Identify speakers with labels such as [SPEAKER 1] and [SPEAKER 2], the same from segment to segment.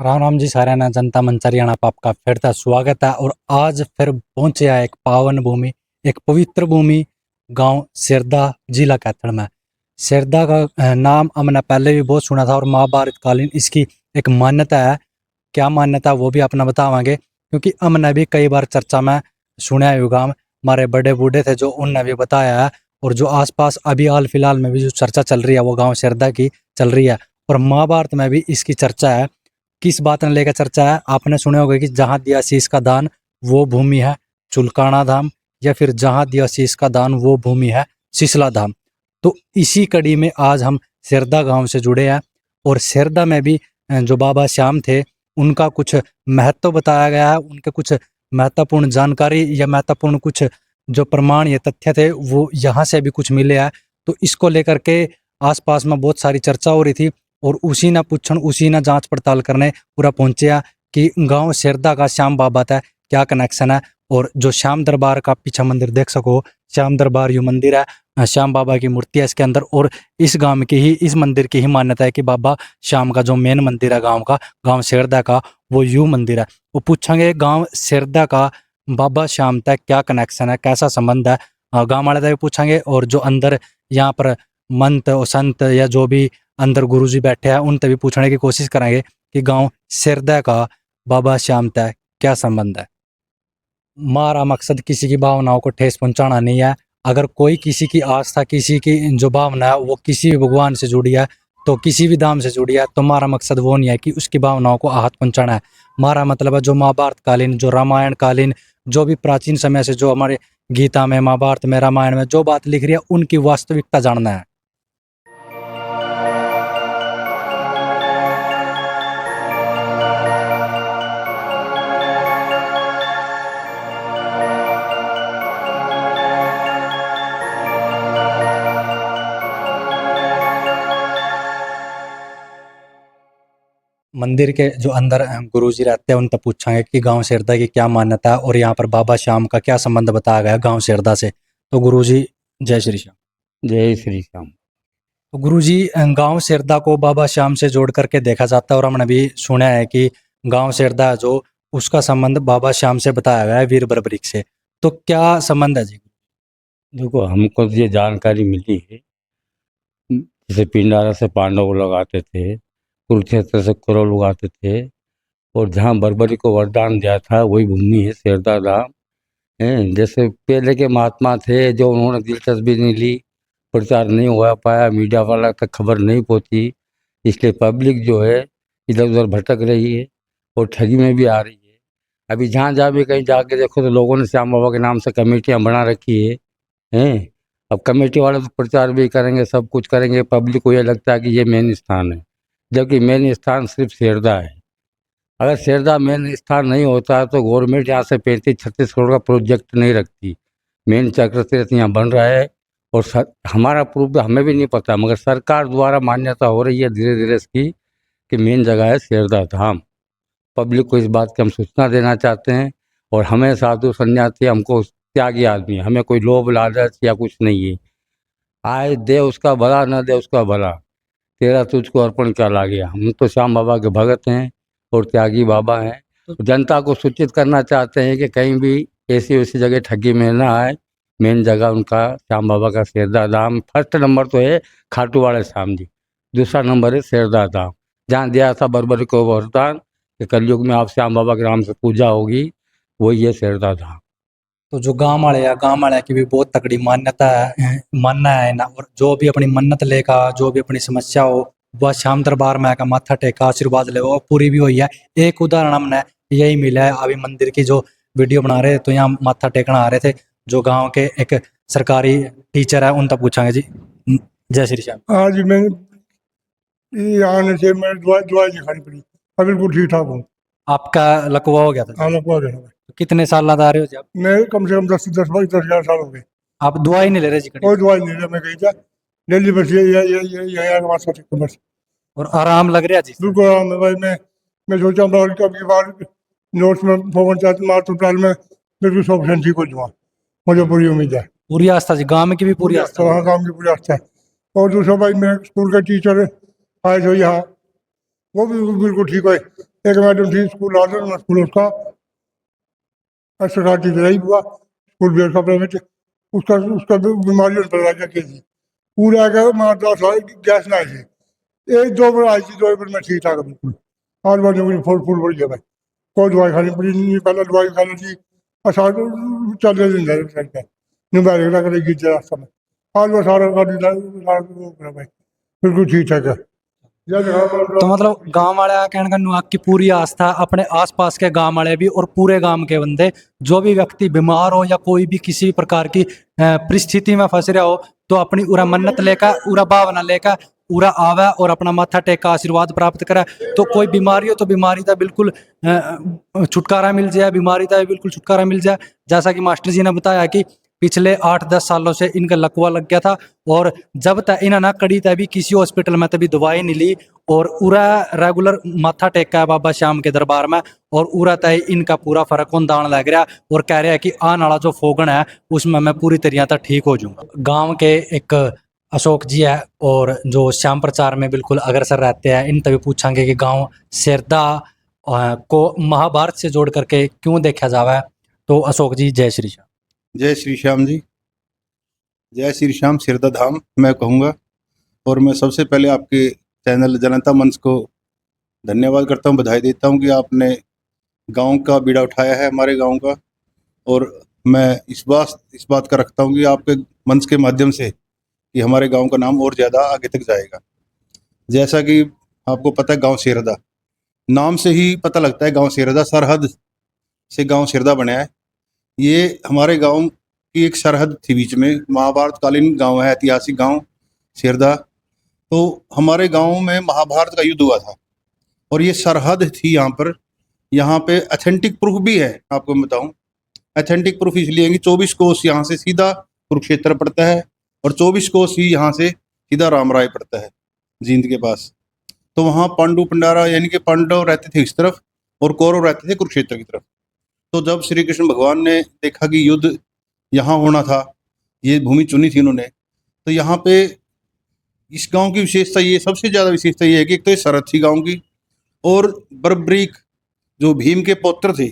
[SPEAKER 1] राम राम जी सारे ना जनता मंच हरियाणा पर आपका फिर से स्वागत है। और आज फिर पहुंचे हैं एक पावन भूमि, एक पवित्र भूमि, गांव सिरदा, जिला कैथल में। सिरदा का नाम हमने पहले भी बहुत सुना था और महाभारत कालीन इसकी एक मान्यता है। क्या मान्यता है वो भी अपना बतावांगे, क्योंकि हमने भी कई बार चर्चा में सुना है। गांव हमारे बड़े बूढ़े थे जो उनने भी बताया है, और जो आसपास अभी हाल फिलहाल में भी जो चर्चा चल रही है वो गांव सिरदा की चल रही है। और महाभारत में भी इसकी चर्चा है। किस बात ने लेकर चर्चा है, आपने सुने होगा कि जहां दिया शीश का दान वो भूमि है चुलकाना धाम, या फिर जहां दिया शीश का दान वो भूमि है सिसला धाम। तो इसी कड़ी में आज हम सिरदा गांव से जुड़े हैं। और सिरदा में भी जो बाबा श्याम थे उनका कुछ महत्व बताया गया है। उनके कुछ महत्वपूर्ण जानकारी या महत्वपूर्ण कुछ जो प्रमाण या तथ्य थे वो यहाँ से भी कुछ मिले हैं। तो इसको लेकर के आसपास में बहुत सारी चर्चा हो रही थी, और उसी ना पूछन उसी ना जांच पड़ताल करने पूरा पहुंचे कि गांव सिरदा का श्याम बाबा था क्या कनेक्शन है। और जो श्याम दरबार का पीछे मंदिर देख सको, श्याम दरबार यू मंदिर है, श्याम बाबा की मूर्ति है इसके अंदर। और इस गांव की ही, इस मंदिर की ही मान्यता है कि बाबा श्याम का जो मेन मंदिर है गांव का, गांव सिरदा का, वो यू मंदिर है। वो पूछेंगे गांव सिरदा का बाबा श्याम तक क्या कनेक्शन है, कैसा संबंध है, गांव वाले भी पूछेंगे। और जो अंदर यहाँ पर मंत और संत या जो भी अंदर गुरुजी बैठे हैं उनसे भी पूछने की कोशिश करेंगे कि गांव सिरदा का बाबा श्याम तक क्या संबंध है। हमारा मकसद किसी की भावनाओं को ठेस पहुंचाना नहीं है। अगर कोई किसी की आस्था, किसी की जो भावना है वो किसी भी भगवान से जुड़ी है, तो किसी भी धाम से जुड़ी है, तो हमारा मकसद वो नहीं है कि उसकी भावनाओं को आहत पहुंचाना है। हमारा मतलब है जो महाभारत कालीन, जो रामायण कालीन, जो भी प्राचीन समय से जो हमारे गीता में, महाभारत में, रामायण में जो बात लिख रही है उनकी वास्तविकता जानना है। मंदिर के जो अंदर गुरुजी रहते हैं उन तक पूछेंगे कि गांव सिरदा की क्या मान्यता है और यहाँ पर बाबा श्याम का क्या संबंध बताया गया गांव सिरदा से। तो गुरुजी जय श्री श्याम।
[SPEAKER 2] जय श्री श्याम।
[SPEAKER 1] तो गुरुजी गांव सिरदा को बाबा श्याम से जोड़ करके देखा जाता है, और हमने भी सुना है कि गांव सिरदा है जो उसका संबंध बाबा श्याम से बताया गया है, वीर बर्बरिक से। तो क्या संबंध है जी?
[SPEAKER 2] देखो, हमको ये जानकारी मिली है, जैसे पिंडारा से पांडव लोग आते थे, कुरुक्षेत्र से कौरव लोग आते थे, और जहाँ बर्बरी को वरदान दिया था वही भूमि है सिरदा धाम है। जैसे पहले के महात्मा थे जो उन्होंने दिलचस्पी नहीं ली, प्रचार नहीं हो पाया, मीडिया वाला तक खबर नहीं पहुंची, इसलिए पब्लिक जो है इधर उधर भटक रही है और ठगी में भी आ रही है। अभी जहाँ जहाँ भी कहीं जाके देखो तो लोगों ने श्याम बाबा के नाम से कमेटियाँ बना रखी है हैं। अब कमेटी वाले तो प्रचार भी करेंगे, सब कुछ करेंगे, पब्लिक को ये लगता है कि ये मेन स्थान है, जबकि मेन स्थान सिर्फ सिरदा है। अगर सिरदा मेन स्थान नहीं होता तो गवर्नमेंट यहाँ से 35-36 करोड़ का प्रोजेक्ट नहीं रखती। मेन चक्र तीर्थ यहाँ बन रहा है, और हमारा प्रूफ हमें भी नहीं पता, मगर सरकार द्वारा मान्यता हो रही है धीरे धीरे इसकी कि मेन जगह है सिरदा धाम। पब्लिक को इस बात की हम सूचना देना चाहते हैं। और हमें साधु सन्यासी, हमको त्यागी आदमी, हमें कोई लोभ लालच या कुछ नहीं है। आए दे उसका भला, न दे उसका भला, तेरा तुझको अर्पण क्या ला गया। हम तो श्याम बाबा के भगत हैं और त्यागी बाबा हैं। तो जनता को सूचित करना चाहते हैं कि कहीं भी ऐसी वैसी जगह ठगी में ना आए। मेन जगह उनका श्याम बाबा का सिरदा धाम। फर्स्ट नंबर तो है खाटू वाले श्याम जी, दूसरा नंबर है सिरदा धाम, जहाँ दिया था बर्बरी को वरदान कि कलयुग में आप श्याम बाबा के नाम से पूजा होगी, वही है सिरदा धाम।
[SPEAKER 1] तो जो गांव वाले या गांव वाले की भी बहुत तकड़ी मान्यता है, मानना है ना। और जो भी अपनी मन्नत लेगा, जो भी अपनी समस्या हो, वह श्याम दरबार में आकर माथा टेका आशीर्वाद ले, वो पूरी भी हुई है। एक उदाहरण हमने यही मिला है, अभी मंदिर की जो वीडियो बना रहे तो यहाँ माथा टेकना आ रहे थे जो गांव के एक सरकारी टीचर है, उन तक पूछांगे जी। जय श्री श्याम।
[SPEAKER 3] आज मैं आने से मैं दवाई नहीं खानी पड़ी, अब बिल्कुल ठीक ठाक हूँ।
[SPEAKER 1] आपका लकवा हो गया था?
[SPEAKER 3] लकवा गया था।
[SPEAKER 1] कितने साल लगा रहे हो जी आप?
[SPEAKER 3] मैं कम से कम 10-11 साल हो गए।
[SPEAKER 1] आप दवाई नहीं ले रहे जी?
[SPEAKER 3] कोई दवाई नहीं ले, मैं गई था दिल्ली बस ये बस।
[SPEAKER 1] और आराम लग रहा जी?
[SPEAKER 3] बिल्कुल आराम है भाई। मैं सोचा कभी बार नोट्स में अस्पताल में बिल्कुल 100% ठीक हो जाऊँगा, मुझे पूरी उम्मीद है।
[SPEAKER 1] पूरी आस्था जी, गाँव में की भी पूरी आस्था?
[SPEAKER 3] हाँ, गाँव की पूरी आस्था है। और दूसरा भाई मेरे स्कूल के टीचर आए थे यहाँ, वो भी बिल्कुल ठीक है। एक मैडम थी स्कूल आदर में स्कूल उसका सरकार टीचर ही हुआ स्कूल बेर कपड़े में उसका उसका बीमारी पर इलाज की थी पूरा का मारता था गैस ना आई थी एक दो बार आई थी दो बार मैं ठीक ठाक बिल्कुल आज बार मुझे फुल फुल बढ़ गया भाई कोई दवाई खानी पड़ी नहीं पहले दवाई खानी थी अच्छा चल रहे दिन निभाए करेगी रास्ता में आज वो सारा भाई बिल्कुल ठीक ठाक है
[SPEAKER 1] तो मतलब गांव वाले कहने का नु आपकी पूरी आस्था अपने आसपास के गांव वाले भी और पूरे गांव के बंदे जो भी व्यक्ति बीमार हो या कोई भी किसी भी प्रकार की परिस्थिति में फंस रहा हो तो अपनी उरा मन्नत लेकर उरा भावना लेकर उरा आवे और अपना माथा टेका आशीर्वाद प्राप्त करे तो कोई बीमारी हो तो बीमारी का बिल्कुल छुटकारा मिल जाए बीमारी का बिल्कुल छुटकारा मिल जाए। जैसा कि मास्टर जी ने बताया कि पिछले 8-10 सालों से इनका लकवा लग गया था और जब तक इन्हें ना कड़ी तभी किसी हॉस्पिटल में तभी दवाई नहीं ली और उरा रेगुलर माथा टेका है बाबा श्याम के दरबार में और उरा तय इनका पूरा फर्क होने दान लग रहा और कह रहा है कि आने वाला जो फोगन है उसमें मैं पूरी तरह तक ठीक हो जाऊंगा। गांव के एक अशोक जी है और जो श्याम प्रचार में बिल्कुल अग्रसर रहते हैं इन तभी पूछेंगे कि गांव सिरदा को महाभारत से जोड़ करके क्यों देखा जावा है। तो अशोक जी जय श्री श्याम।
[SPEAKER 4] जय श्री श्याम जी, जय श्री श्याम सिरदा धाम मैं कहूँगा। और मैं सबसे पहले आपके चैनल जनता मंच को धन्यवाद करता हूँ, बधाई देता हूँ कि आपने गांव का बीड़ा उठाया है हमारे गांव का। और मैं इस बात का रखता हूँ कि आपके मंच के माध्यम से कि हमारे गांव का नाम और ज़्यादा आगे तक जाएगा। जैसा कि आपको पता है गांव सिरदा नाम से ही पता लगता है, गांव सिरदा सरहद से गांव सिरदा बना है। ये हमारे गांव की एक सरहद थी, बीच में महाभारत कालीन गांव है, ऐतिहासिक गांव सिरदा। तो हमारे गांव में महाभारत का युद्ध हुआ था और ये सरहद थी यहाँ पे अथेंटिक प्रूफ भी है। आपको मैं बताऊं अथेंटिक प्रूफ इसलिए है कि 24 कोस यहाँ से सीधा कुरुक्षेत्र पड़ता है और 24 कोस ही यहाँ से सीधा रामराय पड़ता है जींद के पास। तो वहाँ पांडु पंडारा यानी कि पांडव रहते थे इस तरफ और कौरव रहते थे कुरुक्षेत्र की तरफ। तो जब श्री कृष्ण भगवान ने देखा कि युद्ध यहाँ होना था, ये भूमि चुनी थी उन्होंने, तो यहाँ पे इस गांव की विशेषता ये सबसे ज़्यादा विशेषता ये है कि एक तो ये सरहद थी गांव की और बर्बरीक जो भीम के पौत्र थे,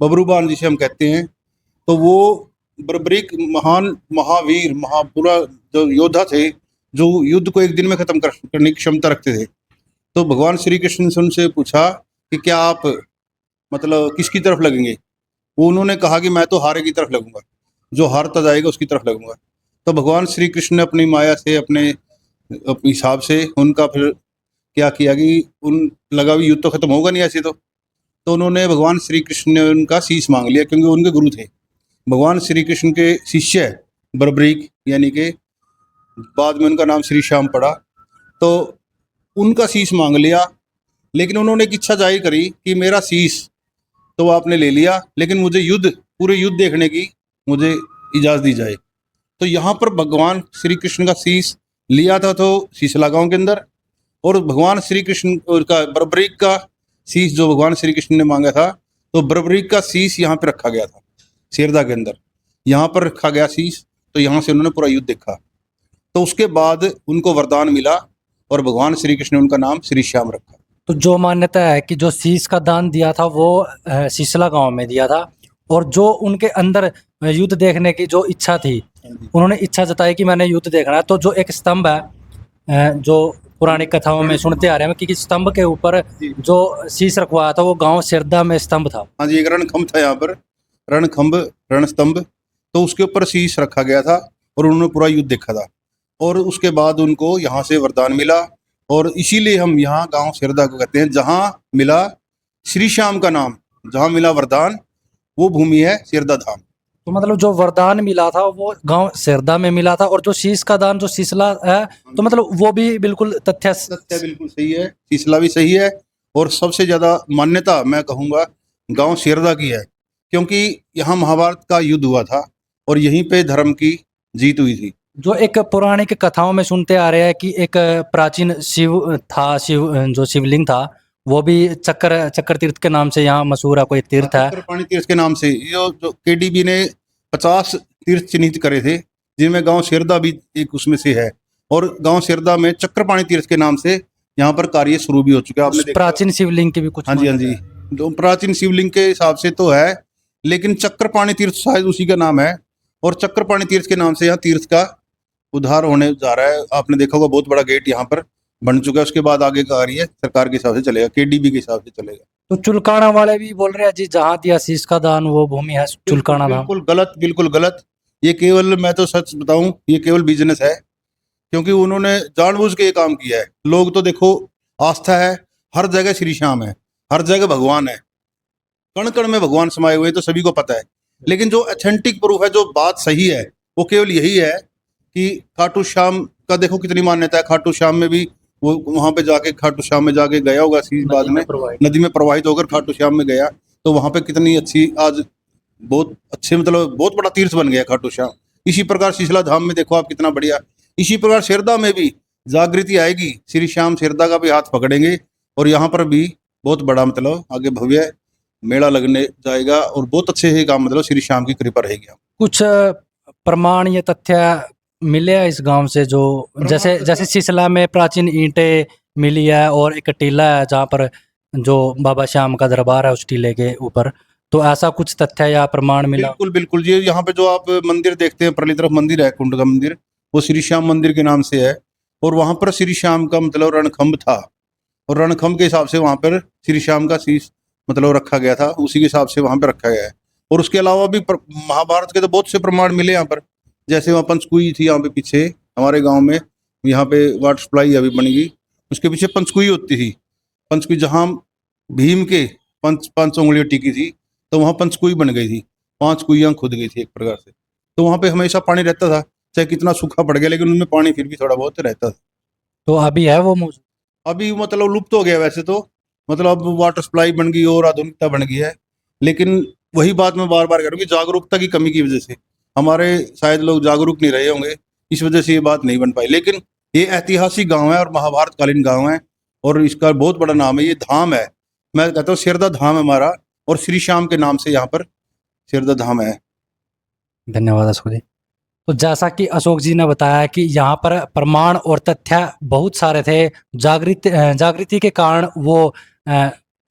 [SPEAKER 4] बबरूबान जिसे हम कहते हैं, तो वो बर्बरीक महान महावीर महापुरा जो योद्धा थे जो युद्ध को एक दिन में ख़त्म करने की क्षमता रखते थे। तो भगवान श्री कृष्ण से उनसे पूछा कि क्या आप मतलब किसकी तरफ लगेंगे। वो उन्होंने कहा कि मैं तो हारे की तरफ लगूंगा, जो हारता जाएगा उसकी तरफ लगूंगा। तो भगवान श्री कृष्ण ने अपनी माया से अपने हिसाब से उनका फिर क्या किया कि उन लगा भी युद्ध तो खत्म होगा नहीं ऐसे तो उन्होंने भगवान श्री कृष्ण ने उनका शीश मांग लिया, क्योंकि उनके गुरु थे भगवान श्री कृष्ण के शिष्य बर्बरीक, यानी कि बाद में उनका नाम श्री श्याम पड़ा। तो उनका शीश मांग लिया, लेकिन उन्होंने एक इच्छा जाहिर करी कि मेरा शीश तो आपने ले लिया, लेकिन मुझे पूरे युद्ध देखने की मुझे इजाज़त दी जाए। तो यहाँ पर भगवान श्री कृष्ण का शीश लिया था तो शीशला गांव के अंदर, और भगवान श्री कृष्ण का बर्बरीक का शीश जो भगवान श्री कृष्ण ने मांगा था, तो बर्बरीक का शीश यहाँ पे रखा गया था सिरदा के अंदर, यहाँ पर रखा गया शीश। तो यहाँ से उन्होंने पूरा युद्ध देखा। तो उसके बाद उनको वरदान मिला और भगवान श्री कृष्ण ने उनका नाम श्री श्याम रखा।
[SPEAKER 1] तो जो मान्यता है कि जो शीश का दान दिया था वो शीशला गांव में दिया था, और जो उनके अंदर युद्ध देखने की जो इच्छा थी, उन्होंने इच्छा जताई कि मैंने युद्ध देखना है। तो जो एक स्तंभ है जो पुरानी कथाओं में सुनते आ रहे हैं कि स्तंभ के ऊपर जो शीश रखवाया था वो गांव सिरदा में स्तंभ था।
[SPEAKER 4] हाँ जी, एक रणखंभ था यहाँ पर, रणस्तंभ। तो उसके ऊपर शीश रखा गया था और उन्होंने पूरा युद्ध देखा था, और उसके बाद उनको यहाँ से वरदान मिला। और इसीलिए हम यहाँ गांव सिरदा को कहते हैं, जहाँ मिला श्री श्याम का नाम, जहाँ मिला वरदान, वो भूमि है सिरदा धाम।
[SPEAKER 1] तो मतलब जो वरदान मिला था वो गांव सिरदा में मिला था, और जो शीश का दान जो शीशला है तो मतलब वो भी बिल्कुल तथ्य
[SPEAKER 4] बिल्कुल सही है, शीशला भी सही है। और सबसे ज़्यादा मान्यता मैं कहूँगा गांव सिरदा की है, क्योंकि यहाँ महाभारत का युद्ध हुआ था और यहीं पे धर्म की जीत हुई थी।
[SPEAKER 1] जो एक पौराणिक कथाओं में सुनते आ रहे हैं कि एक प्राचीन शिव जो शिवलिंग था वो भी चक्कर तीर्थ के नाम से यहाँ मशहूर है, कोई तीर्थ है
[SPEAKER 4] चक्करपाणी तीर्थ के नाम से। जो KDB ने 50 तीर्थ चिन्हित करे थे, जिनमें गांव सिरदा भी एक उसमें से है। और गांव सिरदा में चक्करपाणी तीर्थ के नाम से यहाँ पर कार्य शुरू भी हो चुका है। आपने देखा
[SPEAKER 1] प्राचीन शिवलिंग की भी कुछ
[SPEAKER 4] हाँ जी, हाँ जी, जो प्राचीन शिवलिंग के हिसाब से तो है, लेकिन चक्रपाणी तीर्थ शायद उसी का नाम है, और चक्रपाणी तीर्थ के नाम से यहाँ तीर्थ का उद्धार होने जा रहा है। आपने देखा होगा बहुत बड़ा गेट यहाँ पर बन चुका है। उसके बाद आगे का कार्य सरकार के हिसाब से चलेगा, केडीबी के हिसाब से चलेगा।
[SPEAKER 1] तो चुलकाना वाले भी बोल रहे हैं जी, जहाँ दिया शीश का दान वो भूमि है चुलकाना धाम।
[SPEAKER 4] बिल्कुल गलत, बिल्कुल गलत। ये केवल, मैं तो सच बताऊं, ये केवल बिजनेस है, क्योंकि उन्होंने जानबूझ के ये काम किया है। लोग तो देखो, आस्था है, हर जगह श्री श्याम है, हर जगह भगवान है, कण कण में भगवान समाये हुए, तो सभी को पता है। लेकिन जो ऑथेंटिक प्रूफ है, जो बात सही है, वो केवल यही है कि खाटू श्याम का देखो कितनी मान्यता है। खाटू श्याम में भी वो वहां पे जाके, खाटू श्याम में जाके गया होगा शीश बाद में, नदी में प्रवाहित होकर खाटू श्याम में गया, तो वहां पे कितनी अच्छी, आज बहुत अच्छे, मतलब बहुत बड़ा तीर्थ बन गया खाटू श्याम। इसी प्रकार शीशला धाम में देखो आप कितना बढ़िया। इसी प्रकार शेरदा में भी जागृति आएगी, श्री श्याम शेरदा का भी हाथ पकड़ेंगे, और यहाँ पर भी बहुत बड़ा, मतलब आगे भव्य मेला लगने जाएगा, और बहुत अच्छे से काम, मतलब श्री श्याम की कृपा रहेगी।
[SPEAKER 1] कुछ प्रमाण या तथ्य मिले हैं इस गांव से, जो जैसे जैसे सिसला में प्राचीन ईंटें मिली है, और एक टीला है जहाँ पर जो बाबा श्याम का दरबार है, उस टीले के ऊपर, तो ऐसा कुछ तथ्य या प्रमाण मिला?
[SPEAKER 4] बिल्कुल बिल्कुल। ये यहाँ पे जो आप मंदिर देखते हैं, परली तरफ मंदिर है, कुंड का मंदिर, वो श्री श्याम मंदिर के नाम से है, और वहाँ पर श्री श्याम का मतलब रणखंभ था, और रणखंभ के हिसाब से वहाँ पर श्री श्याम का शीश मतलब रखा गया था, उसी के हिसाब से वहाँ पर रखा गया है। और उसके अलावा भी महाभारत के तो बहुत से प्रमाण मिले यहाँ पर, जैसे वहाँ पंचकुई थी, यहाँ पे पीछे हमारे गांव में, यहाँ पे वाटर सप्लाई अभी बनेगी, उसके पीछे पंचकुई होती थी। पंचकुई जहाँ भीम के पांच उंगलियां टिकी थी, तो वहाँ पंचकुई बन गई थी, 5 कुइयां खुद गई थी एक प्रकार से। तो वहाँ पे हमेशा पानी रहता था, चाहे कितना सूखा पड़ गया, लेकिन उनमें पानी फिर भी थोड़ा बहुत रहता था।
[SPEAKER 1] तो अभी है वो मौजूद?
[SPEAKER 4] अभी मतलब लुप्त हो गया वैसे तो, मतलब अब वाटर सप्लाई बन गई और आधुनिकता बन गई है, लेकिन वही बात मैं बार बार कह रहा हूँ कि जागरूकता की कमी की वजह से, हमारे शायद लोग जागरूक नहीं रहे होंगे, इस वजह से ये बात नहीं बन पाई। लेकिन ये ऐतिहासिक गांव है और महाभारत कालीन गांव है, और इसका बहुत बड़ा नाम है, ये धाम है। मैं कहता हूँ शेरदा धाम है हमारा, और श्री श्याम के नाम से यहाँ पर शेरदा धाम है।
[SPEAKER 1] धन्यवाद अशोक जी। तो जैसा कि अशोक जी ने बताया कि यहाँ पर प्रमाण और तथ्य बहुत सारे थे, जागृति के कारण वो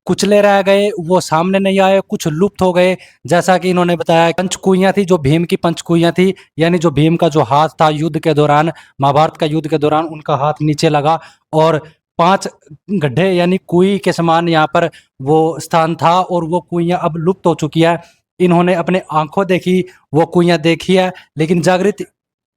[SPEAKER 1] कुचले रह गए, वो सामने नहीं आए, कुछ लुप्त हो गए। जैसा कि इन्होंने बताया, पंचकुइयाँ थी, जो भीम की पंचकुइयाँ थी, यानी जो भीम का जो हाथ था युद्ध के दौरान, महाभारत का युद्ध के दौरान उनका हाथ नीचे लगा, और 5 गड्ढे यानी कुई के समान यहाँ पर वो स्थान था, और वो कुइयाँ अब लुप्त हो चुकी है। इन्होंने अपने आंखों देखी, वो कुइयाँ देखी है, लेकिन जागृति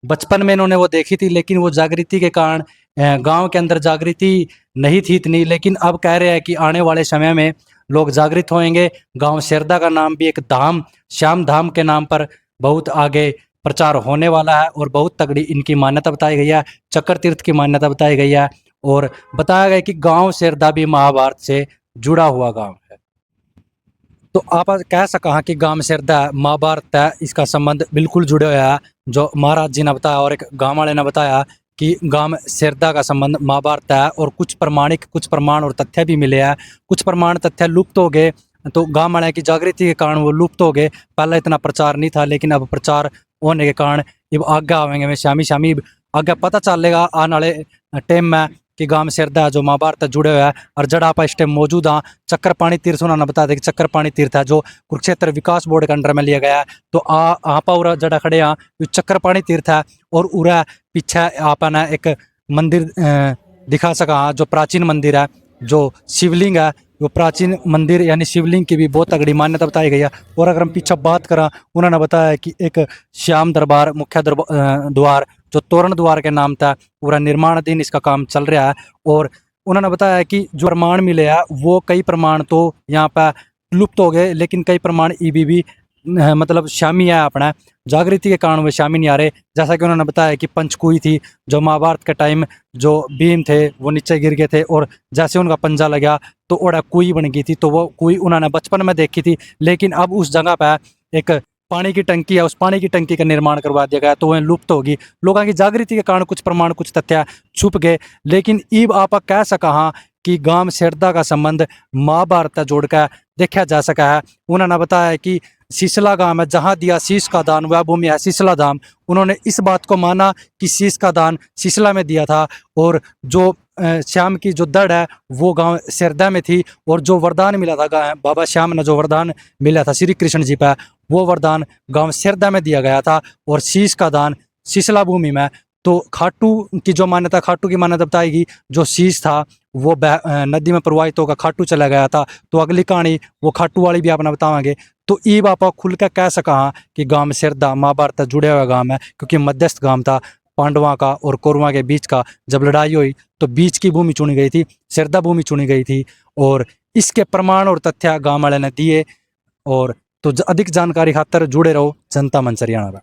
[SPEAKER 1] बचपन में इन्होंने वो देखी थी, लेकिन वो जागृति के कारण गांव के अंदर जागृति नहीं थी इतनी। लेकिन अब कह रहे हैं कि आने वाले समय में लोग जागृत होंगे। गांव शेरदा का नाम भी एक धाम, श्याम धाम के नाम पर बहुत आगे प्रचार होने वाला है, और बहुत तगड़ी इनकी मान्यता बताई गई है, चक्कर तीर्थ की मान्यता बताई गई है, और बताया गया कि गांव शेरदा भी महाभारत से जुड़ा हुआ गांव है। तो आप कह सका कि गांव शेरदा महाभारत है, इसका संबंध बिल्कुल जुड़े हुआ है, जो महाराज जी ने बताया और एक गांव वाले ने बताया कि गांव शेरदा का संबंध महाभारत है, और कुछ प्रमाण और तथ्य भी मिले हैं। कुछ प्रमाण तथ्य लुप्त हो गए, तो गांव वाले की जागृति के कारण वो लुप्त हो गए। पहले इतना प्रचार नहीं था, लेकिन अब प्रचार होने के कारण अब आगे आवेंगे में शामी आगे पता चलेगा आने वाले टाइम में कि गांव शेरदा जो महाभारत जुड़े हुए हैं। और जड़ा आप इस टाइम मौजूद हाँ चक्करपाणी तीर्थ, उन्होंने बता दें कि चक्करपाणी तीर्थ है जो कुरुक्षेत्र विकास बोर्ड के अंडर में लिया गया है। तो आप उरा जड़ा खड़े हाँ चक्करपाणी तीर्थ है, और उरा पीछे आपने एक मंदिर दिखा सका जो प्राचीन मंदिर है, जो शिवलिंग है, वो प्राचीन मंदिर यानी शिवलिंग की भी बहुत तगड़ी मान्यता बताई गई है। और अगर हम पीछे बात करें, उन्होंने बताया कि एक श्याम दरबार मुख्य द्वार जो तोरण द्वार के नाम था, पूरा निर्माणाधीन इसका काम चल रहा है। और उन्होंने बताया कि जो प्रमाण मिले हैं वो कई प्रमाण तो यहाँ पर लुप्त हो गए, लेकिन कई प्रमाण भी मतलब शामी है अपना जागृति के कारण वे शामी नहीं आ रहे। जैसा कि उन्होंने बताया कि पंचकुई थी, जो महाभारत के टाइम जो भीम थे वो नीचे गिर गए थे, और जैसे उनका पंजा लगा तो ओड़ा कुई बन गई थी। तो वो कुई उन्होंने बचपन में देखी थी, लेकिन अब उस जगह पर एक पानी की टंकी है, उस पानी की टंकी का निर्माण करवा दिया गया, तो वह लुप्त होगी। लोगों की जागृति के कारण कुछ प्रमाण कुछ तथ्य छुप गए। लेकिन ईब आप कह सका हाँ कि गांव शेरदा का संबंध महाभारत जोड़कर देखा जा सका है। उन्होंने बताया कि सिसला गांव है, जहां दिया शीश का दान वह भूमि है सिसला धाम। उन्होंने इस बात को माना कि शीश का दान सिसला में दिया था, और जो श्याम की जो दड़ है वो गांव सिरदा में थी, और जो वरदान मिला था बाबा श्याम ने जो वरदान मिला था श्री कृष्ण जी पर, वो वरदान गांव सिरदा में दिया गया था। और शीश का दान शीशला भूमि में। तो खाटू की जो मान्यता, खाटू की मान्यता बताएगी जो शीश था वो नदी में प्रवाहित होकर खाटू चला गया था। तो अगली कहानी वो खाटू वाली भी आपने बतावांगे। तो ई बापा खुल कर कह सका हाँ कि गांव सिरदा महाभारत जुड़े हुआ गांव है, क्योंकि मध्यस्थ गांव था पांडवों का और कौरवों के बीच का। जब लड़ाई हुई तो बीच की भूमि चुनी गई थी, सिरदा भूमि चुनी गई थी। और इसके प्रमाण और तथ्य गांव वाले ने दिए। और तो अधिक जानकारी खातर जुड़े रहो जनता मंच हरियाणा।